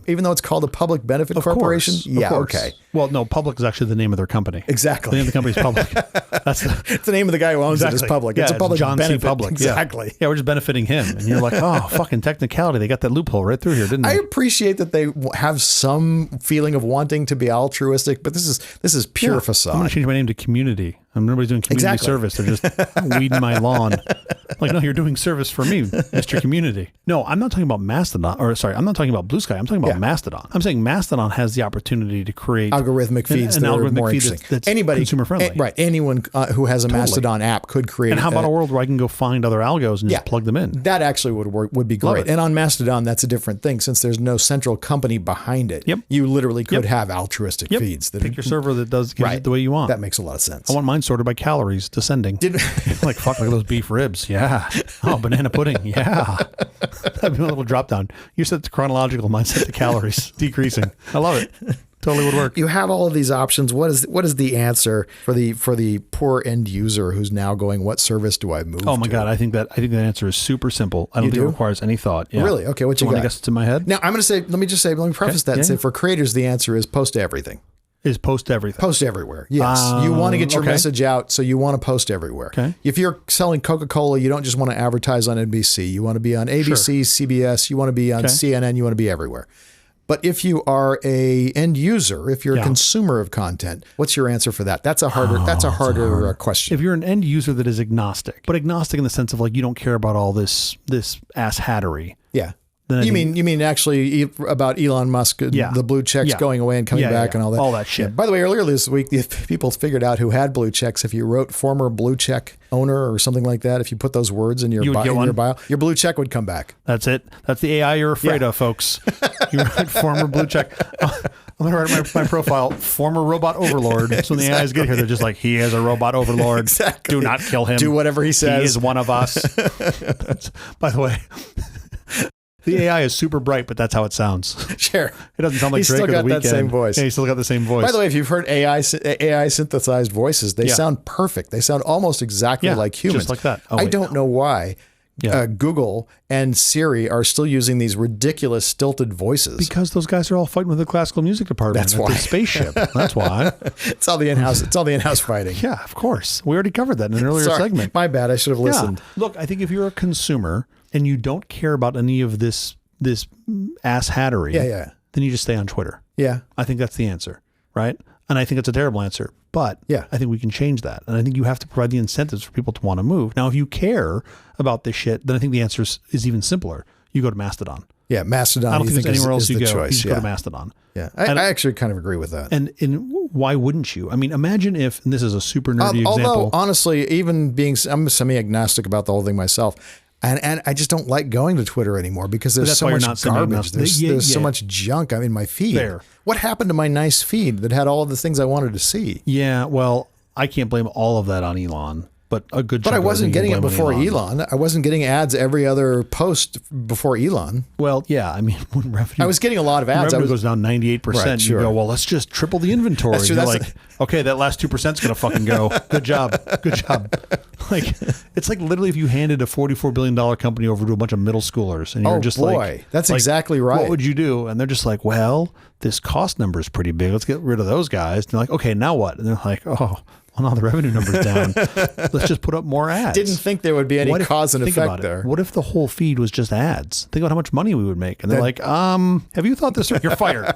even though it's called a public benefit corporation. Yeah, okay. Well, no, Public is actually the name of their company. Exactly. The name of the company is Public. It's the name of the guy who owns it is Public. It's a public John benefit. C. Public. Exactly. Yeah, we're just benefiting him. And you're like, oh, fucking technicality. They got that loophole right through here, didn't they? I appreciate that they have some feeling of wanting to be altruistic, but this is pure facade. I'm going to change my name to Community. Nobody's doing community service. They're just weeding my lawn. Like, no, you're doing service for me, Mr. Community. No, I'm not talking about Mastodon. I'm not talking about Blue Sky. I'm talking about Mastodon. I'm saying Mastodon has the opportunity to create algorithmic feeds that are more interesting. That's consumer friendly. Right. Anyone who has a Mastodon app could create. And how about a world where I can go find other algos and just plug them in? That actually would be great. And on Mastodon, that's a different thing. Since there's no central company behind it, you literally could have altruistic feeds. Pick your server that gives it the way you want. That makes a lot of sense. I want mine sorted by calories descending. Like, fuck, look at those beef ribs. Yeah. Oh, banana pudding. Yeah. That'd be a little drop down. You set the chronological, mine set the calories decreasing. I love it. Totally would work. You have all of these options. What is the answer for the poor end user who's now going, what service do I move to? Oh my God. I think that answer is super simple. I don't think it requires any thought. Yeah. Really? Okay. What you got? I guess it's in my head. Now I'm going to say, let me preface that and say for creators, the answer is post to everything. Is post everything. Post everywhere. Yes. You want to get your message out, so you want to post everywhere. Okay. If you're selling Coca-Cola, you don't just want to advertise on NBC. You want to be on ABC, CBS, you want to be on CNN, you want to be everywhere. But if you are a end user, if you're a consumer of content, what's your answer for that? That's a harder question. If you're an end user that is agnostic, but agnostic in the sense of like you don't care about all this ass hattery. Yeah. You mean actually about Elon Musk, the blue checks going away and coming back and all that? All that shit. Yeah. By the way, earlier this week, people figured out who had blue checks. If you wrote former blue check owner or something like that, if you put those words in your bio, your blue check would come back. That's it. That's the AI you're afraid of, folks. You write former blue check. I'm going to write my profile, former robot overlord. So when the AIs get here, they're just like, he is a robot overlord. Exactly. Do not kill him. Do whatever he says. He is one of us. By the way... The AI is super bright, but that's how it sounds. Sure. It doesn't sound like Drake or The Weeknd. He's still got that same voice. Yeah, he's still got the same voice. By the way, if you've heard AI synthesized voices, they sound perfect. They sound almost exactly like humans. Just like that. I don't know why Google and Siri are still using these ridiculous stilted voices. Because those guys are all fighting with the classical music department. That's why. The spaceship. That's why. It's all the in-house fighting. Yeah, of course. We already covered that in an earlier segment. My bad. I should have listened. Look, I think if you're a consumer and you don't care about any of this ass hattery, then you just stay on Twitter. Yeah. I think that's the answer, right? And I think it's a terrible answer, but I think we can change that. And I think you have to provide the incentives for people to want to move. Now, if you care about this shit, then I think the answer is even simpler. You go to Mastodon. Yeah, Mastodon. I don't think there's anywhere else you go. Choice. You just go to Mastodon. Yeah, I actually kind of agree with that. And why wouldn't you? I mean, imagine if, and this is a super nerdy example. Although, honestly, even I'm semi-agnostic about the whole thing myself. And I just don't like going to Twitter anymore because there's so much garbage. There's so much junk in my feed. Fair. What happened to my nice feed that had all of the things I wanted to see? Yeah, well, I can't blame all of that on Elon. But a good. But I wasn't getting it before Elon. I wasn't getting ads every other post before Elon. Well, yeah. I mean, when revenue, I was getting a lot of ads. Revenue goes down 98%. You go, well, let's just triple the inventory. That's true. You're like, okay, that last 2% is going to fucking go. Good job. Good job. Like, it's like literally if you handed a $44 billion company over to a bunch of middle schoolers and you're just like, that's exactly right. What would you do? And they're just like, well, this cost number is pretty big. Let's get rid of those guys. And they're like, okay, now what? And they're like, oh. Well, now the revenue number's down. Let's just put up more ads. Didn't think there would be any cause and effect there. What if the whole feed was just ads? Think about how much money we would make. And they're like, have you thought this through? You're fired.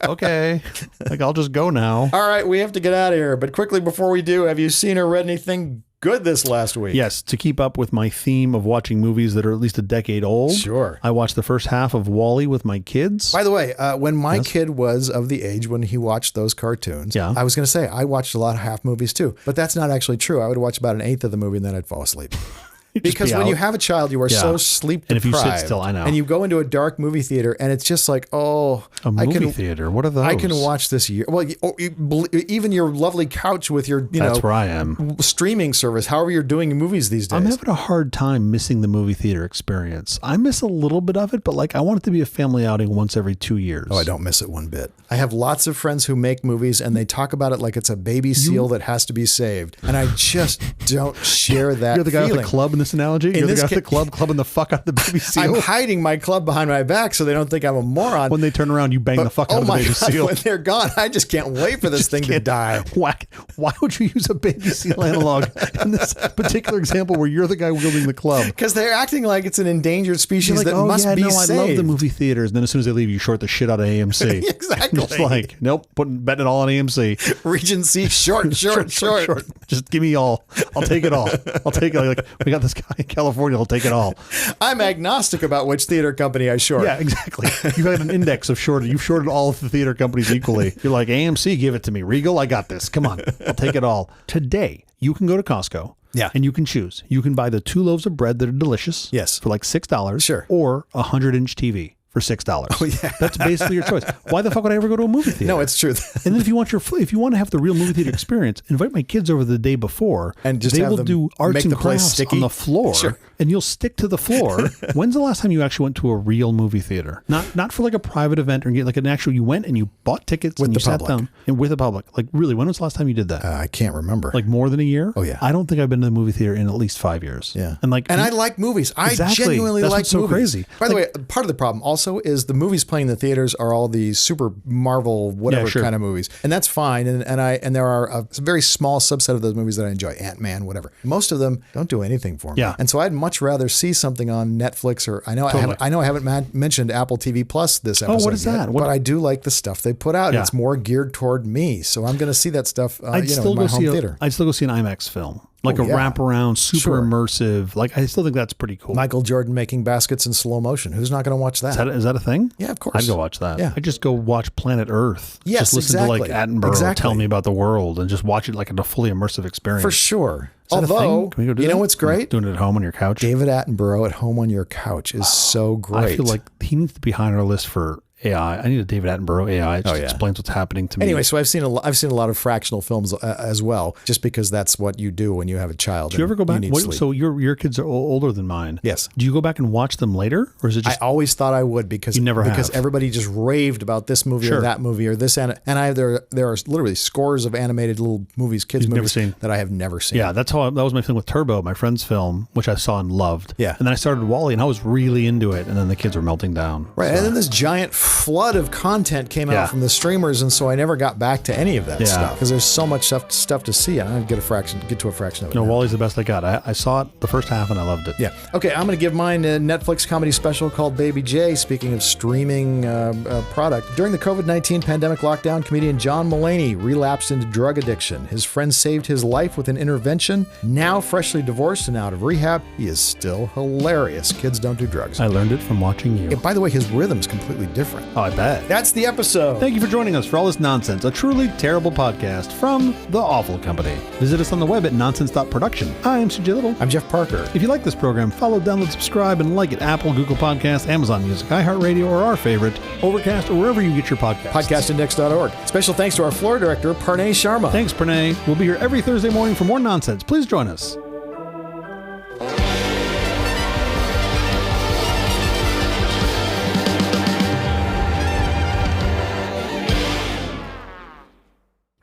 Okay. Like, I'll just go now. All right, we have to get out of here. But quickly before we do, have you seen or read anything good this last week? Yes, to keep up with my theme of watching movies that are at least a decade old. Sure. I watched the first half of WALL-E with my kids. By the way, when my kid was of the age when he watched those cartoons, I was going to say I watched a lot of half movies too, but that's not actually true. I would watch about an eighth of the movie and then I'd fall asleep. Because when you have a child, you are so sleep deprived. And if you sit still, I know. And you go into a dark movie theater, and it's just like, a movie theater. What are those? I can watch this year. Well, even your lovely couch with your, that's where I am. Streaming service. However, you're doing movies these days. I'm having a hard time missing the movie theater experience. I miss a little bit of it, but like I want it to be a family outing once every 2 years. Oh, I don't miss it one bit. I have lots of friends who make movies, and they talk about it like it's a baby seal that has to be saved, and I just don't share that. You're the guy feeling. with the club in this analogy. You're the guy with the club clubbing the fuck out of the baby seal. I'm hiding my club behind my back so they don't think I'm a moron. When they turn around, you bang the fuck out of the baby seal. When they're gone, I just can't wait for this thing to die. Why would you use a baby seal analog in this particular example where you're the guy wielding the club? Because they're acting like it's an endangered species like, that must be saved. I love the movie theaters. And then as soon as they leave, you short the shit out of AMC. Exactly. Just like, nope, betting it all on AMC. Regency, short. Just give me all. I'll take it all. I'll take it. Like, we got this guy in California. He'll take it all. I'm agnostic about which theater company I short. Yeah, exactly. You've had an index of shorted. You've shorted all of the theater companies equally. You're like, AMC, give it to me. Regal, I got this. Come on. I'll take it all. Today, you can go to Costco. Yeah. And you can choose. You can buy the 2 loaves of bread that are delicious. Yes. For like $6. Sure. Or a 100-inch TV for $6. Oh, yeah. That's basically your choice. Why the fuck would I ever go to a movie theater? No, it's true. And then if you want to have the real movie theater experience, invite my kids over the day before, and just they will do arts and crafts on the floor. Sure. And you'll stick to the floor. When's the last time you actually went to a real movie theater? Not for like a private event or like an actual. You went and you bought tickets with and you the sat public. down and with the public. Like really, when was the last time you did that? I can't remember. Like more than a year? Oh yeah. I don't think I've been to the movie theater in at least 5 years. Yeah. And I like movies. Exactly. I genuinely That's like what's so movies. Crazy. By the way, part of the problem also is the movies playing in the theaters are all these super Marvel whatever kind of movies, and that's fine. And there are a very small subset of those movies that I enjoy. Ant-Man, whatever. Most of them don't do anything for me. Yeah. And so I'd much rather see something on Netflix or I know I haven't mentioned Apple TV Plus this episode. Oh, what is that? But I do like the stuff they put out. Yeah. It's more geared toward me, so I'm going to see that stuff. In my home theater. I'd still go see an IMAX film. Like wraparound, super immersive. Like, I still think that's pretty cool. Michael Jordan making baskets in slow motion. Who's not going to watch that? Is that a thing? Yeah, of course. I'd go watch that. Yeah. I'd just go watch Planet Earth. Yes, just listen to like Attenborough tell me about the world and just watch it like a fully immersive experience. For sure. Although, Can we go do that? What's great? Doing it at home on your couch. David Attenborough at home on your couch is so great. I feel like he needs to be high on our list for AI. I need a David Attenborough AI. It just explains what's happening to me. Anyway, so I've seen a lot of fractional films as well, just because that's what you do when you have a child. Do you ever go back? So your kids are older than mine. Yes. Do you go back and watch them later, or is it just? I always thought I would because everybody just raved about this movie or that movie or this, and there are literally scores of animated little movies, kids movies that I have never seen. Yeah, that was my thing with Turbo, my friend's film, which I saw and loved. Yeah. And then I started WALL-E, and I was really into it, and then the kids were melting down. Right, and then this giant flood of content came out from the streamers, and so I never got back to any of that stuff because there's so much stuff to see, and I get to a fraction of it. No, WALL-E's the best I got. I saw it the first half and I loved it. Yeah. Okay, I'm going to give mine a Netflix comedy special called Baby J. Speaking of streaming product, during the COVID-19 pandemic lockdown, comedian John Mulaney relapsed into drug addiction. His friend saved his life with an intervention. Now freshly divorced and out of rehab, he is still hilarious. Kids don't do drugs. I learned it from watching you. Yeah, by the way, his rhythm's completely different. Oh, I bet. That's the episode. Thank you for joining us for all this nonsense, a truly terrible podcast from The Awful Company. Visit us on the web at nonsense.production. I'm CJ Little. I'm Jeff Parker. If you like this program, follow, download, subscribe, and like it Apple, Google Podcasts, Amazon Music, iHeartRadio, or our favorite, Overcast, or wherever you get your podcasts. Podcastindex.org. Special thanks to our floor director, Parnay Sharma. Thanks, Parnay. We'll be here every Thursday morning for more nonsense. Please join us.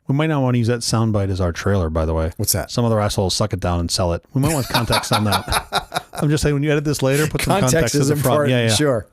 We might not want to use that soundbite as our trailer, by the way. What's that? Some other assholes suck it down and sell it. We might want context on that. I'm just saying, when you edit this later, put some context is at the front. important. Yeah. Sure.